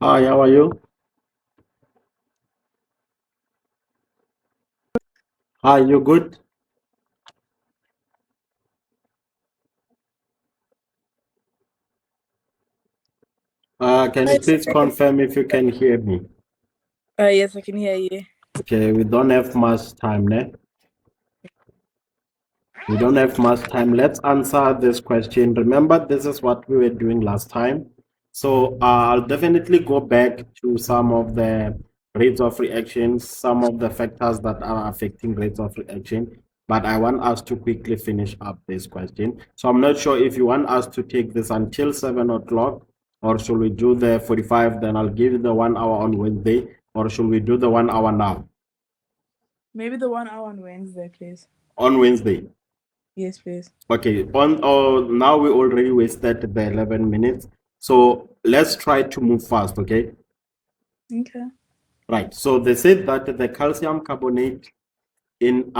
Hi, how are you? Hi, you good? Can you Hi, please sorry. confirm if you can hear me? Yes, I can hear you. Okay, we don't have much time, ne? We don't have much time. Let's answer this question. Remember, this is what we were doing last time. So I'll definitely go back to some of the rates of reactions, some of the factors that are affecting rates of reaction. But I want us to quickly finish up this question. So I'm not sure if you want us to take this until 7 o'clock, or should we do the 45? Then I'll give you the 1 hour on Wednesday, or should we do the 1 hour now? Maybe the 1 hour on Wednesday, please. On Wednesday. Yes, please. Okay, on now we already wasted the 11 minutes. So let's try to move fast, okay? Okay. Right. So they said that the calcium carbonate in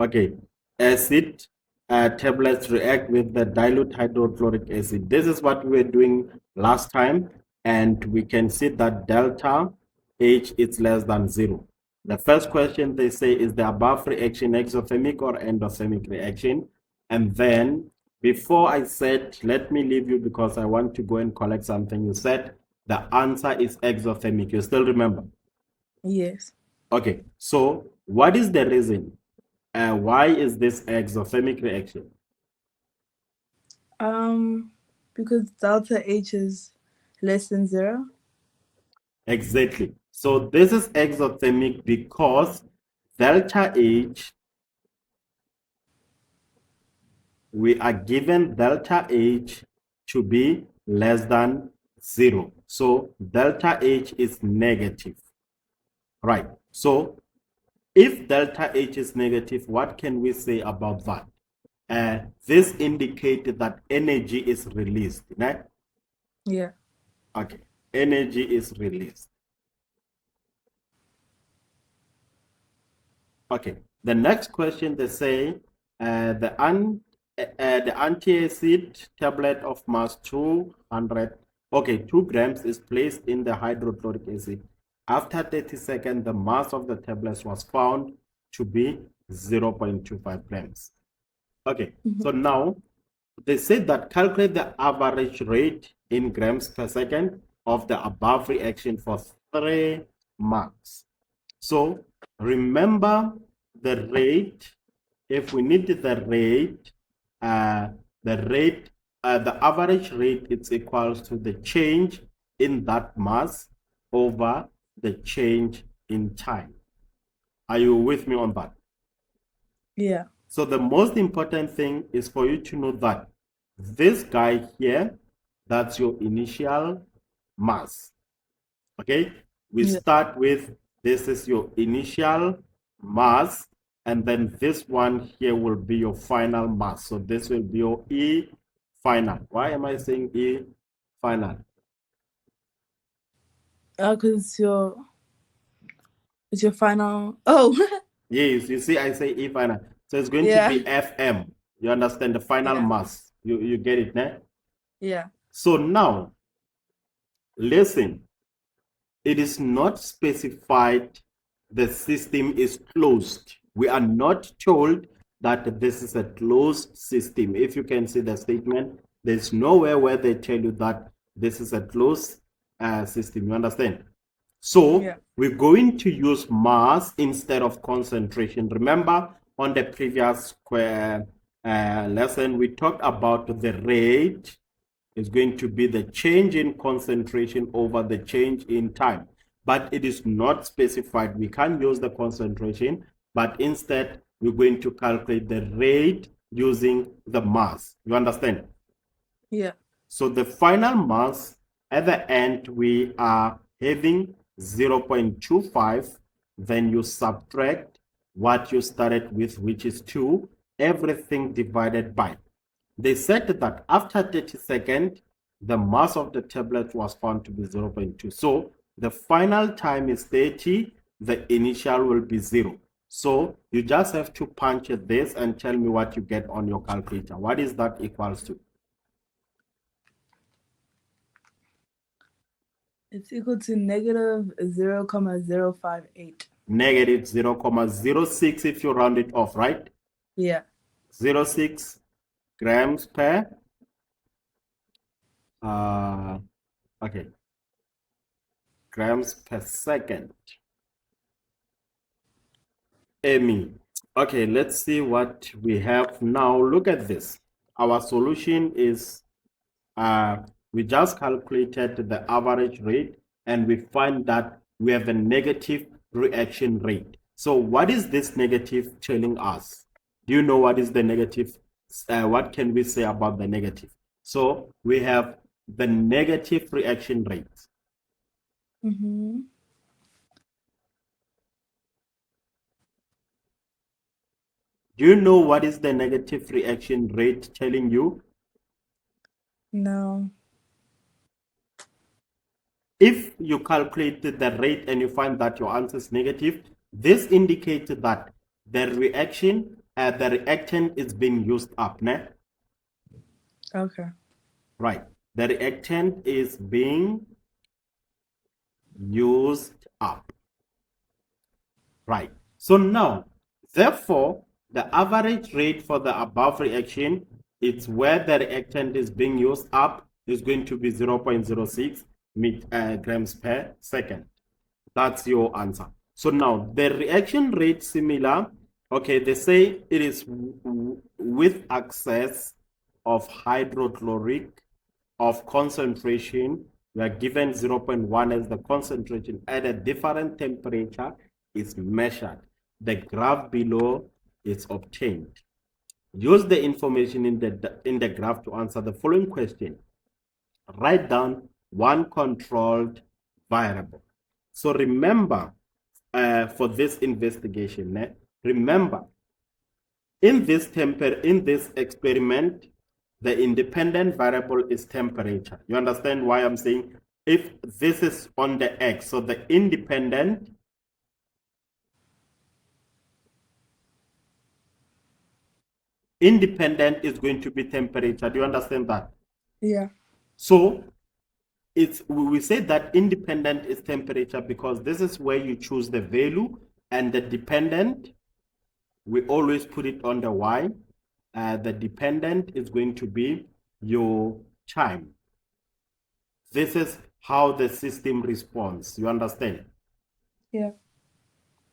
okay, acid tablets react with the dilute hydrochloric acid. This is what we were doing last time, and we can see that delta H is less than 0. The first question they say is the above reaction exothermic or endothermic reaction? And then before I said, let me leave you because I want to go and collect something, you said the answer is exothermic. You still remember? Yes. Okay, so what is the reason? Why is this exothermic reaction? Um, because delta H is less than 0. Exactly. So this is exothermic because delta H, we are given delta H to be less than 0. So delta H is negative. Right. So if delta H is negative, what can we say about that? This indicates that energy is released. Right? Yeah. Okay. Energy is released. Okay. The next question they say the anti-acid tablet of mass 200, okay, 2 grams is placed in the hydrochloric acid. After 30 seconds, the mass of the tablets was found to be 0.25 grams. Okay, Mhm. so now they said that calculate the average rate in grams per second of the above reaction for 3 marks. So remember the rate. If we need uh, the rate, the average rate, it's equals to the change in that mass over the change in time. Are you with me on that? Yeah. So the most important thing is for you to know that this guy here, that's your initial mass. Okay, we Yeah. start with this is your initial mass, and then this one here will be your final mass. So this will be your E final. Why am I saying E final? Because it's your final. Oh. Yes, you see, I say E final. So it's going to Yeah. be FM. You understand the final Yeah. mass. You get it, né? Yeah. So now, listen, it is not specified the system is closed. We are not told that this is a closed system. If you can see the statement, there's nowhere where they tell you that this is a closed system. You understand? So Yeah. we're going to use mass instead of concentration. Remember on the previous lesson, we talked about the rate is going to be the change in concentration over the change in time. But it is not specified. We can't use the concentration, but instead we're going to calculate the rate using the mass. You understand? Yeah. So the final mass at the end, we are having 0.25. Then you subtract what you started with, which is 2, everything divided by. They said that after 30 seconds, the mass of the tablet was found to be 0.2. So the final time is 30, the initial will be 0. So you just have to punch this and tell me what you get on your calculator. What is that equals to? It's equal to negative 0,058. Negative 0.06 if you round it off, right? Yeah. 0.6 grams per okay, grams per second. Amy. Okay, let's see what we have now. Look at this. Our solution is we just calculated the average rate and we find that we have a negative reaction rate. So what is this negative telling us? Do you know what is the negative? What can we say about the negative? So we have the negative reaction rate. Mm-hmm. Do you know what is the negative reaction rate telling you? No. If you calculate the rate and you find that your answer is negative, this indicates that the reactant is being used up. Ne? Okay. Right. The reactant is being used up. Right. So now, therefore, the average rate for the above reaction, it's where the reactant is being used up, is going to be 0.06 grams per second. That's your answer. So now the reaction rate similar. Okay, they say it is with excess of hydrochloric of concentration. We are given 0.1 as the concentration at a different temperature is measured. The graph below is obtained. Use the information in the graph to answer the following question. Write down one controlled variable. So remember, for this investigation, remember, in this experiment, the independent variable is temperature. You understand why I'm saying if this is on the x, so the independent is going to be temperature. Do you understand that? Yeah. So we say that independent is temperature because this is where you choose the value, and the dependent, we always put it on the y. The dependent is going to be your time. This is how the system responds. You understand? Yeah.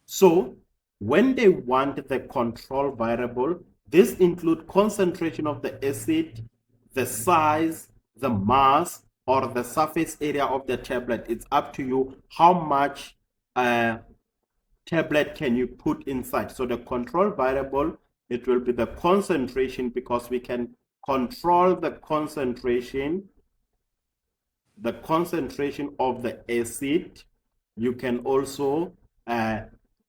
So when they want the control variable, this includes concentration of the acid, the size, the mass, or the surface area of the tablet. It's up to you how much tablet can you put inside. So the control variable, it will be the concentration because we can control the concentration of the acid. You can also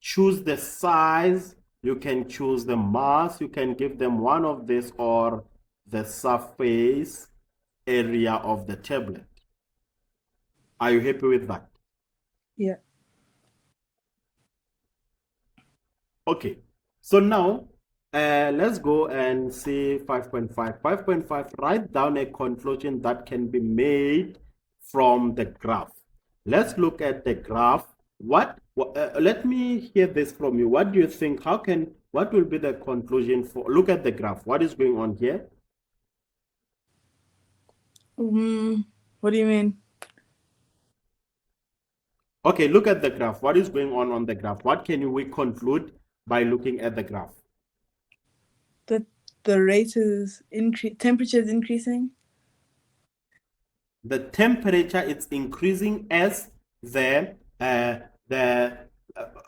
choose the size, you can choose the mass, you can give them one of this or the surface area of the tablet. Are you happy with that? Yeah. Okay, so now let's go and see 5.5. 5.5, write down a conclusion that can be made from the graph. Let's look at the graph. Let me hear this from you. What do you think? What will be the conclusion for, look at the graph. What is going on here? What do you mean? Okay, look at the graph. What is going on the graph? What can we conclude by looking at the graph? That the rate is temperature is increasing. The temperature is increasing as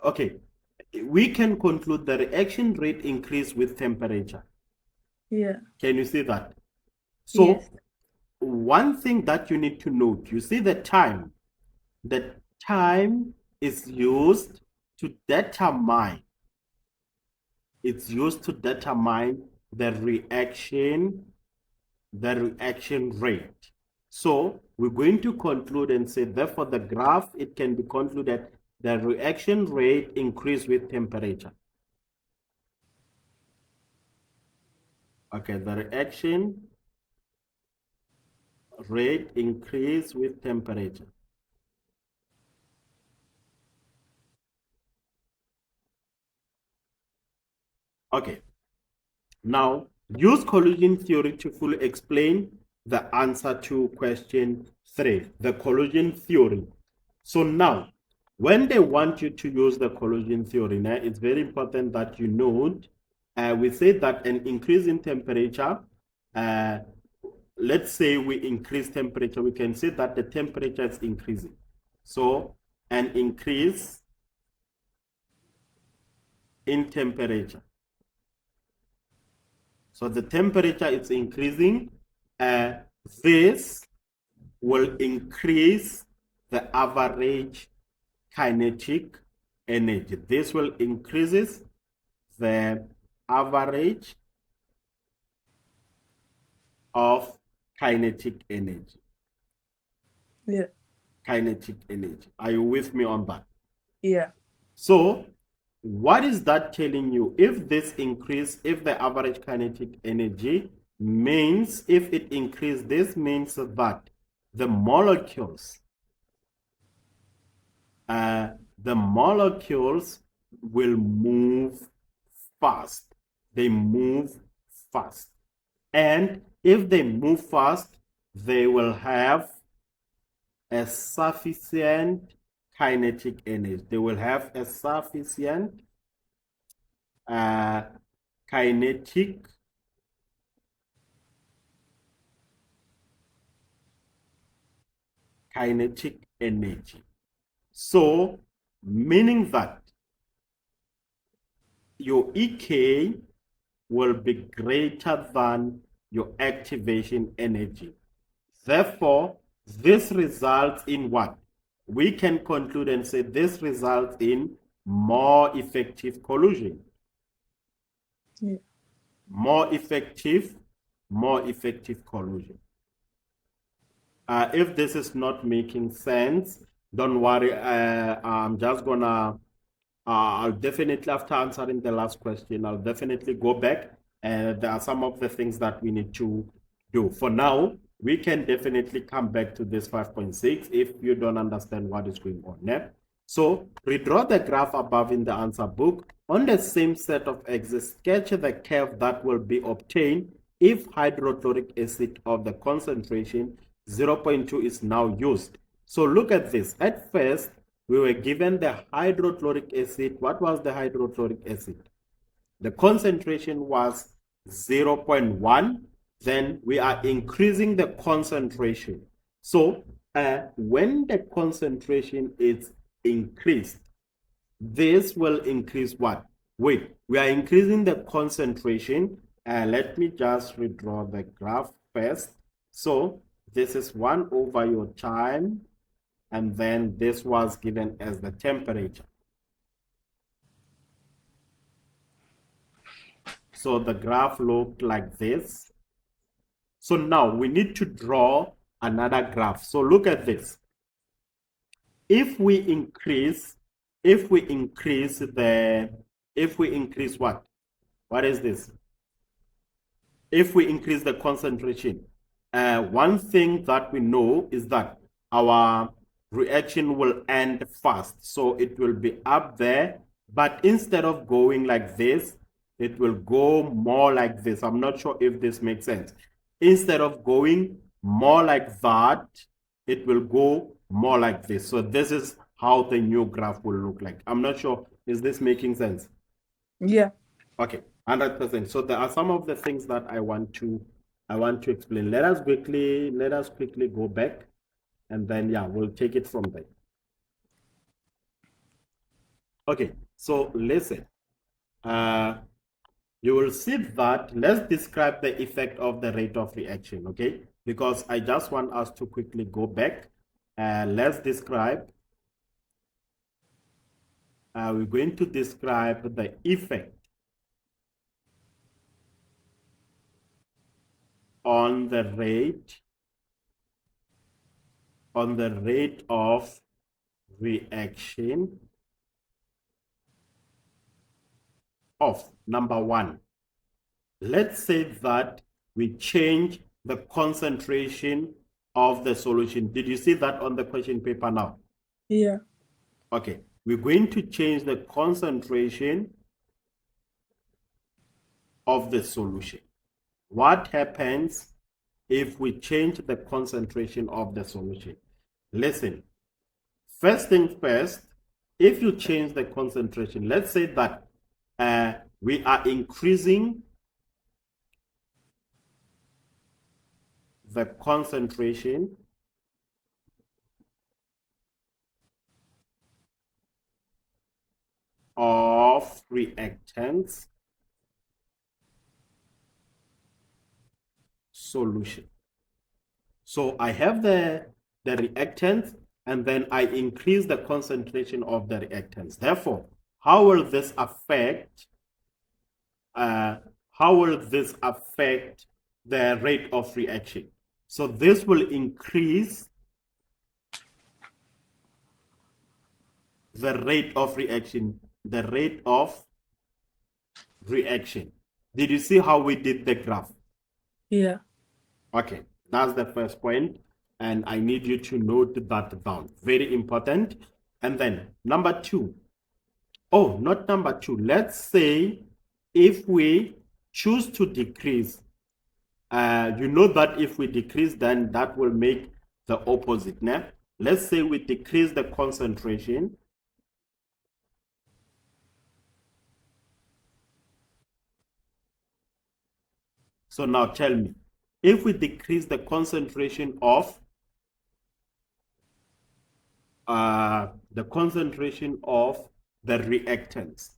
okay, we can conclude the reaction rate increase with temperature. Yeah. Can you see that? So Yes. one thing that you need to note, you see the time is used to determine the reaction rate. So we're going to conclude and say, therefore, the graph, it can be concluded the reaction rate increase with temperature. Okay, the reaction rate increase with temperature. Okay. Now, use collision theory to fully explain the answer to question 3, the collision theory. So now, when they want you to use the collision theory, now, it's very important that you note, we say that an increase in temperature, let's say we increase temperature, we can say that the temperature is increasing. So an increase in temperature. So the temperature is increasing. This will increase the average kinetic energy. This will increases the average of kinetic energy. Yeah. Kinetic energy. Are you with me on that? Yeah. So what is that telling you? If this increase, if the average kinetic energy means, if it increase, this means that the molecules, the molecules will move fast. They move fast. And if they move fast, they will have a sufficient kinetic energy. They will have a sufficient kinetic energy. So, meaning that your EK will be greater than your activation energy. Therefore, this results in what? We can conclude and say this results in more effective collision. Yeah. More effective collision. If this is not making sense, don't worry. I'm just gonna, I'll definitely, after answering the last question, I'll definitely go back. And there are some of the things that we need to do. For now, we can definitely come back to this 5.6 if you don't understand what is going on there. So redraw the graph above in the answer book. On the same set of axes, sketch the curve that will be obtained if hydrochloric acid of the concentration 0.2 is now used. So look at this. At first, we were given the hydrochloric acid. What was the hydrochloric acid? The concentration was 0.1. Then we are increasing the concentration. So when the concentration is increased, this will increase what? Wait, we are increasing the concentration. Let me just redraw the graph first. So this is 1 over your time, and then this was given as the temperature. So the graph looked like this. So now we need to draw another graph. So look at this. If we increase what? What is this? If we increase the concentration, one thing that we know is that our reaction will end fast. So it will be up there, but instead of going like this, it will go more like this. I'm not sure if this makes sense. Instead of going more like that, it will go more like this. So this is how the new graph will look like. I'm not sure. Is this making sense? Yeah. Okay, 100%. So there are some of the things that I want to explain. Let us quickly go back, and then yeah, we'll take it from there. Okay, so listen. You will see that, let's describe the effect of the rate of reaction, okay? Because I just want us to quickly go back. Let's describe. We're going to describe the effect on the rate of reaction of number 1. Let's say that we change the concentration of the solution. Did you see that on the question paper now? Yeah. Okay, we're going to change the concentration of the solution. What happens if we change the concentration of the solution? Listen, first thing first, if you change the concentration, let's say that we are increasing the concentration of reactants solution. So I have the reactants, and then I increase the concentration of the reactants. Therefore, how will this affect uh, the rate of reaction? So this will increase the rate of reaction. Did you see how we did the graph? Yeah. Okay, that's the first point, and I need you to note that down. Very important. And then number two. Oh, not number two. Let's say if we choose to decrease, you know that if we decrease, then that will make the opposite. Né? Let's say we decrease the concentration. So now tell me, if we decrease the concentration of the reactants,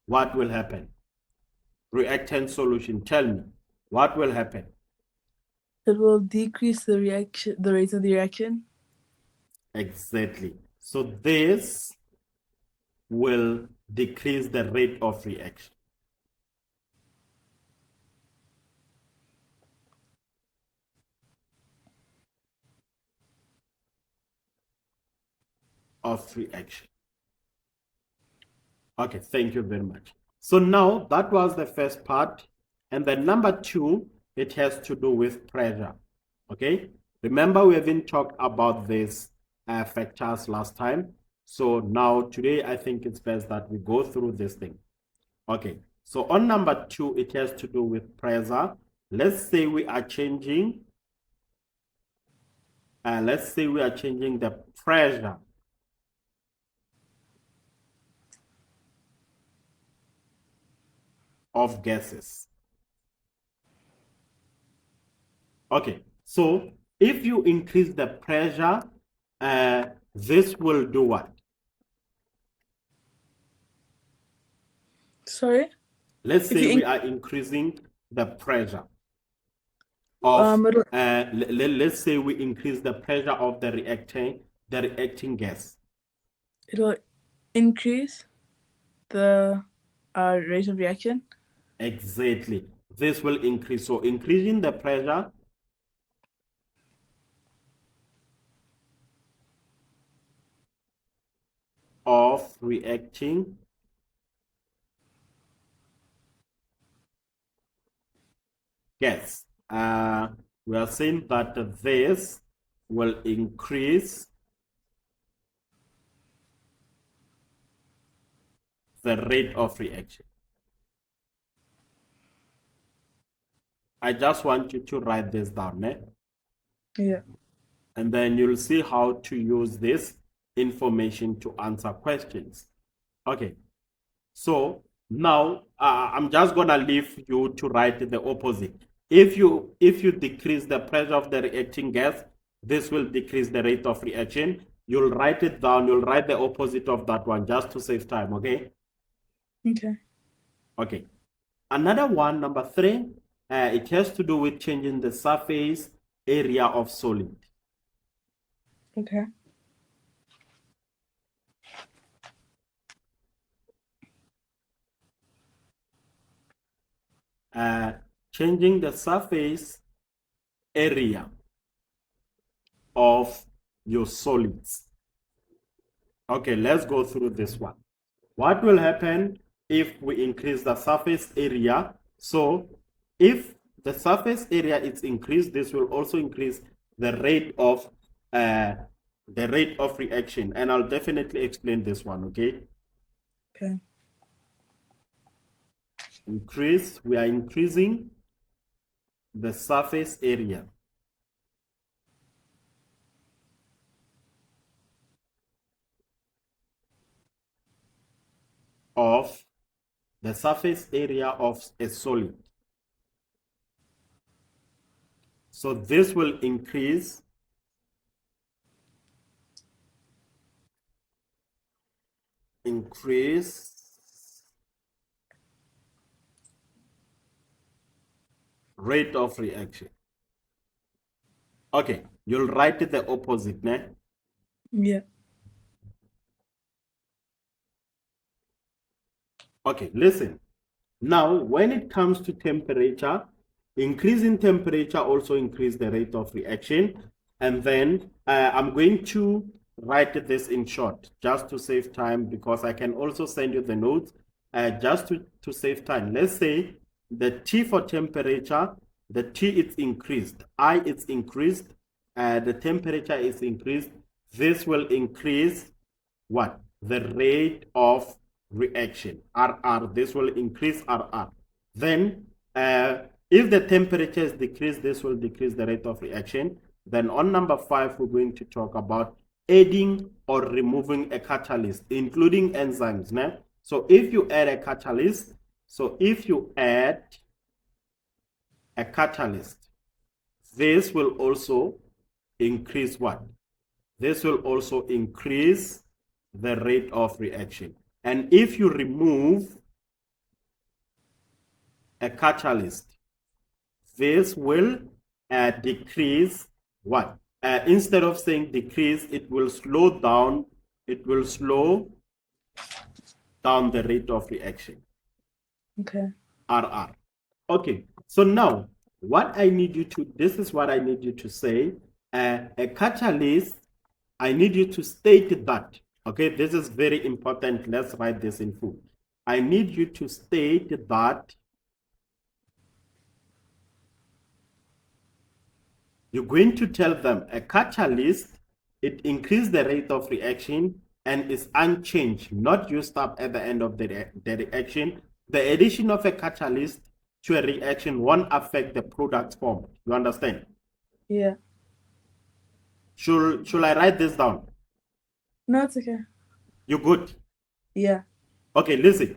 what will happen? Reactant solution, tell me, what will happen? It will decrease the rate of the reaction. Exactly. So this will decrease the rate of reaction. Okay, thank you very much. So now that was the first part. And then number two, it has to do with pressure. Okay, remember we haven't talked about these factors last time. So now today, I think it's best that we go through this thing. Okay, so on number two, it has to do with pressure. Let's say we are changing, the pressure of gases. Okay, so if you increase the pressure, this will do what? Sorry? Let's say we are increasing the pressure of, let's say we increase the pressure of the reacting gas. It will increase the rate of reaction. Exactly. This will increase. So increasing the pressure of reacting gas. We are saying that this will increase the rate of reaction. I just want you to write this down. Yeah. And then you'll see how to use this information to answer questions. Okay, so now I'm just gonna leave you to write the opposite. If you decrease the pressure of the reacting gas, this will decrease the rate of reaction. You'll write it down. You'll write the opposite of that one just to save time. Okay. Okay. Okay. Another one, number three, it has to do with changing the surface area of solid. Okay. Changing the surface area of your solids. Okay, let's go through this one. What will happen if we increase the surface area? So if the surface area is increased, this will also increase the rate of reaction, and I'll definitely explain this one. Okay. Okay. We are increasing the surface area of a solid. So this will increase rate of reaction. Okay, you'll write the opposite, ne? Yeah. Okay, listen. Now, when it comes to temperature, increasing temperature also increase the rate of reaction. And then I'm going to write this in short, just to save time, because I can also send you the notes, just to save time. Let's say the T for temperature, the T is increased, I is increased, the temperature is increased. This will increase what? The rate of reaction, RR. This will increase RR. Then, if the temperature is decreased, this will decrease the rate of reaction. Then on number 5, we're going to talk about adding or removing a catalyst, including enzymes. Né? So if you add a catalyst, this will also increase what? This will also increase the rate of reaction. And if you remove a catalyst, this will decrease what? Instead of saying decrease, it will slow down the rate of reaction. Okay. RR. Okay, so now this is what I need you to say. A catalyst, I need you to state that. Okay, this is very important. Let's write this in full. I need you to state that you're going to tell them a catalyst, it increases the rate of reaction and is unchanged, not used up at the end of the reaction. The addition of a catalyst to a reaction won't affect the product formed. You understand? Yeah. Should I write this down? No, it's okay. You good? Yeah. Okay, listen.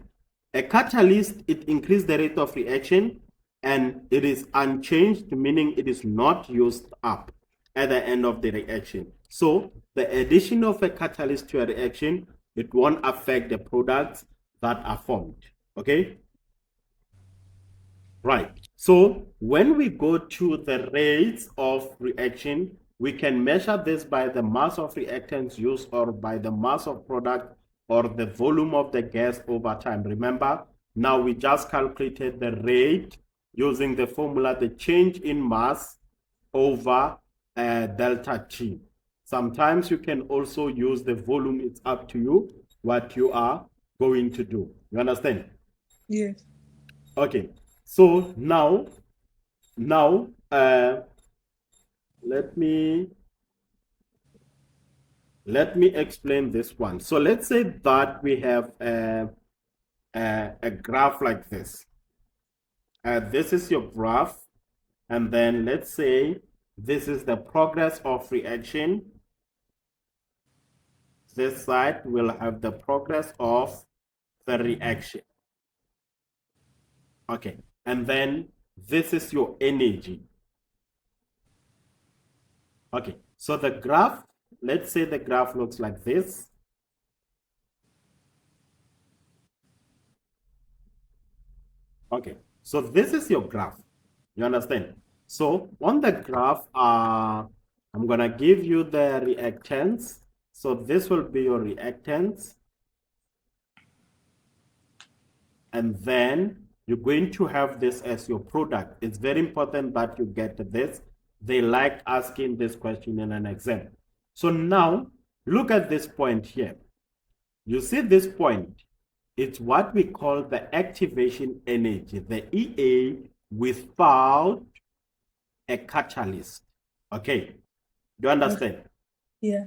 A catalyst, it increases the rate of reaction and it is unchanged, meaning it is not used up at the end of the reaction. So the addition of a catalyst to a reaction, it won't affect the products that are formed. Okay? Right. So when we go to the rates of reaction, we can measure this by the mass of reactants used or by the mass of product or the volume of the gas over time. Remember, now we just calculated the rate using the formula, the change in mass over delta T. Sometimes you can also use the volume. It's up to you what you are going to do. You understand? Yes. Okay. So now let me explain this one. So let's say that we have a graph like this. This is your graph, and then let's say this is the progress of reaction. This side will have the progress of the reaction. Okay, and then this is your energy. Okay, so the graph, let's say the graph looks like this. Okay, so this is your graph. You understand? So on the graph, I'm gonna give you the reactants. So this will be your reactants. And then you're going to have this as your product. It's very important that you get this. They like asking this question in an exam. So now look at this point here. You see this point, it's what we call the activation energy, the EA without a catalyst. Okay, do you understand? Yeah.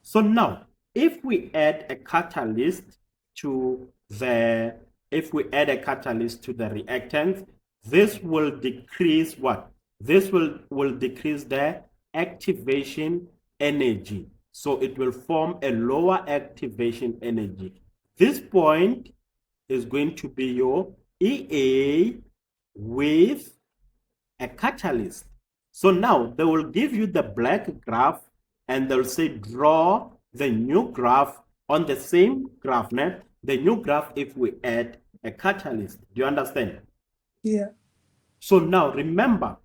So now, if we add a catalyst to the reactants, this will decrease what? This will decrease the activation energy. So it will form a lower activation energy. This point is going to be your EA with a catalyst. So now they will give you the black graph and they'll say draw the new graph on the same graph net, the new graph if we add a catalyst. Do you understand? Yeah. So now remember,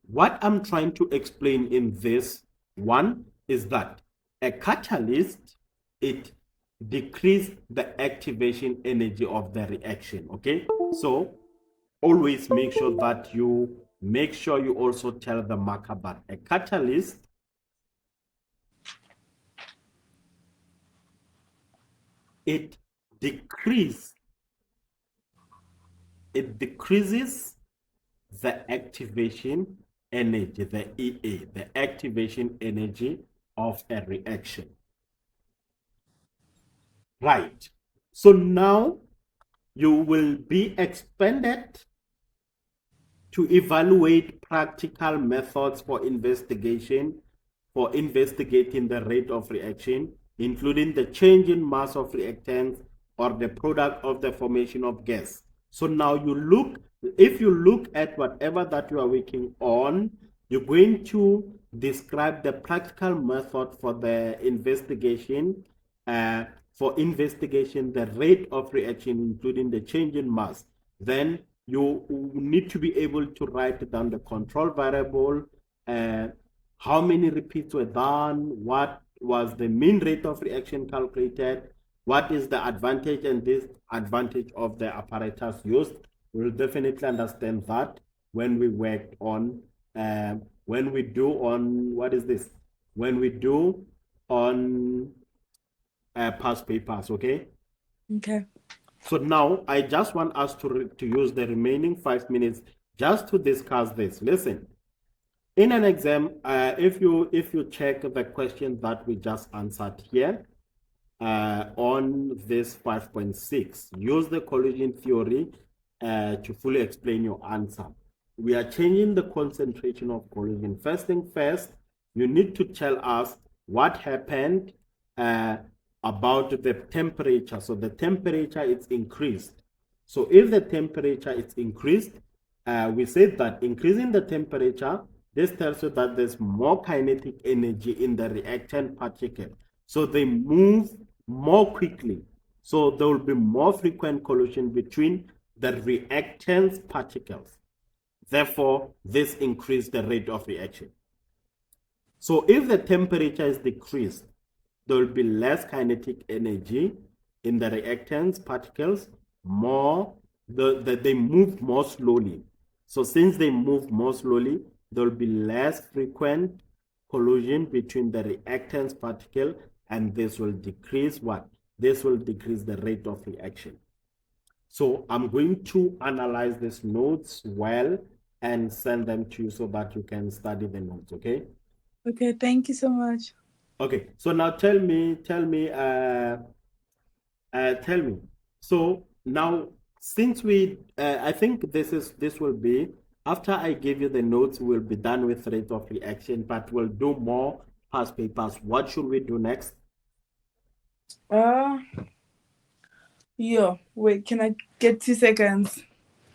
what I'm trying to explain in this one is that a catalyst, it decreases the activation energy of the reaction. Okay, so always make sure that you also tell the marker that a catalyst, it decreases the activation energy, the EA, the activation energy of a reaction. Right. So now you will be expanded to evaluate practical methods for investigating the rate of reaction, including the change in mass of reactants or the product of the formation of gas. So now if you look at whatever that you are working on, you're going to describe the practical method for the investigation, the rate of reaction, including the change in mass. Then you need to be able to write down the control variable, how many repeats were done, what was the mean rate of reaction calculated, what is the advantage and disadvantage of the apparatus used. We'll definitely understand that when we work on, when we do on past papers, okay? Okay. So now I just want us to use the remaining 5 minutes just to discuss this. Listen, in an exam, if you check the question that we just answered here, on this 5.6, use the collision theory to fully explain your answer. We are changing the concentration of collision. First thing first, you need to tell us what happened about the temperature. So the temperature is increased. So if the temperature is increased, we said that increasing the temperature, this tells you that there's more kinetic energy in the reactant particle. So they move more quickly. So there will be more frequent collision between the reactants particles. Therefore, this increased the rate of reaction. So if the temperature is decreased, there will be less kinetic energy in the reactants particles, they move more slowly. So since they move more slowly, there will be less frequent collision between the reactants particle, and this will decrease what? This will decrease the rate of reaction. So I'm going to analyze these notes well and send them to you so that you can study the notes, okay? Okay, thank you so much. Okay, so now tell me. So now, since I think this will be after I give you the notes, we'll be done with rate of reaction, but we'll do more past papers. What should we do next? Yeah. Wait, can I get 2 seconds?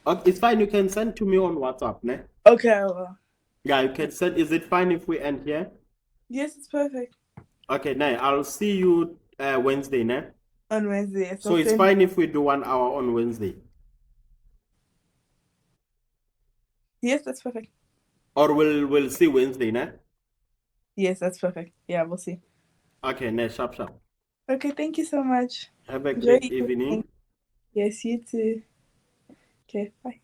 Okay, it's fine. You can send to me on WhatsApp, ne? Okay, I will. Yeah, you can send. Is it fine if we end here? Yes, it's perfect. Okay, now I'll see you Wednesday, ne? On Wednesday. So it's fine if we do 1 hour on Wednesday. Yes, that's perfect. Or we'll see Wednesday, ne? Yes, that's perfect. Yeah, we'll see. Okay, ne, sharp. Okay, thank you so much. Have a Enjoy great your evening. Yes, you too. Okay, bye.